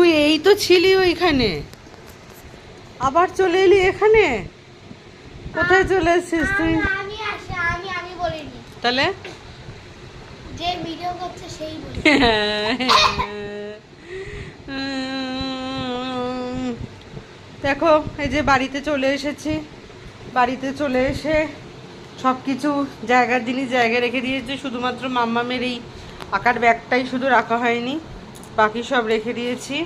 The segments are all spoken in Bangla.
তুই এই তো ছিলি ওইখানে, আবার চলে এলি এখানে? কোথায় চলে এসেছিস তুই? আমি বলিনি, তাহলে যে ভিডিও করছে সেই বলে। দেখো এই যে বাড়িতে চলে এসেছি, বাড়িতে চলে এসে সব কিছু জায়গার জিনিস জায়গায় রেখে দিয়েছি, শুধুমাত্র মাম্মামের এই আঁকার ব্যাগটাই শুধু রাখা হয়নি, বাকি সব রেখে দিয়েছি।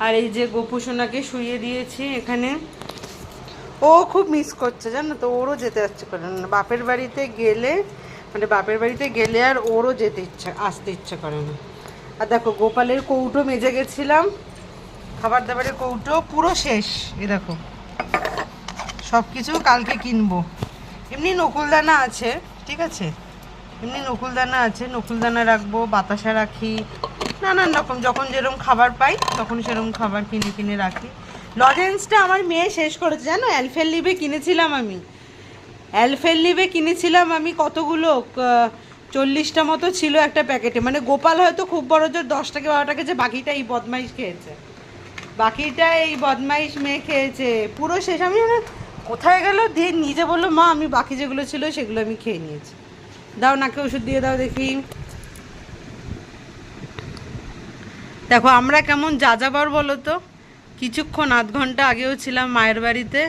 আর এই যে গোপু সোনাকে শুইয়ে দিয়েছি এখানে, ও খুব মিস করছে জানো তো, ওরও যেতে ইচ্ছে করে না বাপের বাড়িতে গেলে, মানে বাপের বাড়িতে গেলে আর ওরও যেতে আসতে ইচ্ছে করে না। আর দেখো গোপালের কৌটো মেজে গেছিলাম, খাবার দাবারের কৌটো পুরো শেষ, এ দেখো সব কিছু কালকে কিনবো। এমনি নকুলদানা আছে, ঠিক আছে, এমনি নকুলদানা আছে, নকুলদানা রাখবো, বাতাসা রাখি, নানান রকম যখন যেরকম খাবার পাই তখন সেরকম খাবার কিনে কিনে রাখি। লজেন্সটা আমার মেয়ে শেষ করেছে জানো, অ্যালফেনলিবে কিনেছিলাম আমি, অ্যালফেনলিবে কিনেছিলাম আমি কতগুলো, 40টা মতো ছিল একটা প্যাকেটে, মানে গোপাল হয়তো খুব বড় জোর 10 টাকা 12 টাকা, যে বাকিটা এই বদমাইশ খেয়েছে, বাকিটা এই বদমাইশ মেয়ে খেয়েছে পুরো শেষ। আমি কোথায় গেল দিয়ে নিজে বললো মা আমি বাকি যেগুলো ছিল সেগুলো আমি খেয়ে নিয়েছি, দাও নাকে ওষুধ দিয়ে দাও দেখি। দেখো আমরা কেমন যাযাবর বলো তো, কিছুক্ষণ আধ ঘন্টা আগেও ছিলাম মায়ের বাড়িতে,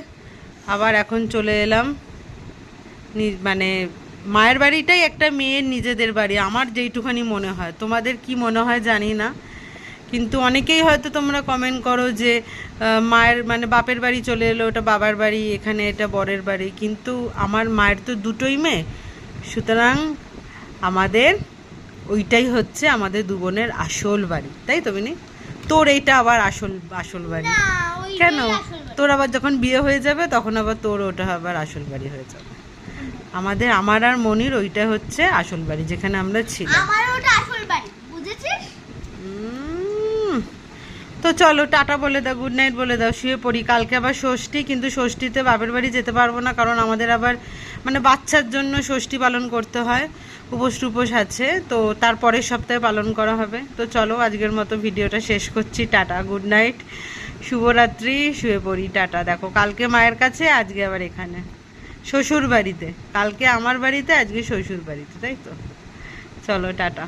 আবার এখন চলে এলাম, মানে মায়ের বাড়িটাই একটা মেয়ের নিজেদের বাড়ি আমার যেইটুখানি মনে হয়, তোমাদের কি মনে হয় জানি না, কিন্তু অনেকেই হয়তো তোমরা কমেন্ট করো যে মায়ের মানে বাপের বাড়ি চলে এলো, ওটা বাবার বাড়ি, এখানে এটা বরের বাড়ি, কিন্তু আমার মায়ের তো দুটোই মেয়ে, সুতরাং আমাদের ওইটাই হচ্ছে আমাদের দু বোনের আসল বাড়ি, তাই তো বিনি? তোর এইটা আবার আসল আসল বাড়ি কেন? তোর আবার যখন বিয়ে হয়ে যাবে তখন আবার তোর ওটা আবার আসল বাড়ি হয়ে যাবে। আমাদের আমার আর মনির ওইটা হচ্ছে আসল বাড়ি যেখানে আমরা ছিলাম, আমার ওটা আসল বাড়ি, বুঝেছিস? তো চলো টাটা বলে দাও, গুড নাইট বলে দাও, শুয়ে পড়ি। কালকে আবার ষষ্ঠী, কিন্তু ষষ্ঠীতে বাপের বাড়ি যেতে পারবো না, কারণ আমাদের আবার মানে বাচ্চার জন্য ষষ্ঠী পালন করতে হয়, উপোস টুপোস আছে, তো তারপরের সপ্তাহে পালন করা হবে। তো চলো আজকের মতো ভিডিওটা শেষ করছি, টাটা গুড নাইট, শুভরাত্রি, শুয়ে পড়ি, টাটা। দেখো কালকে মায়ের কাছে, আজকে আবার এখানে শ্বশুর বাড়িতে, কালকে আমার বাড়িতে, আজকে শ্বশুর বাড়িতে, তাই তো? চলো টাটা।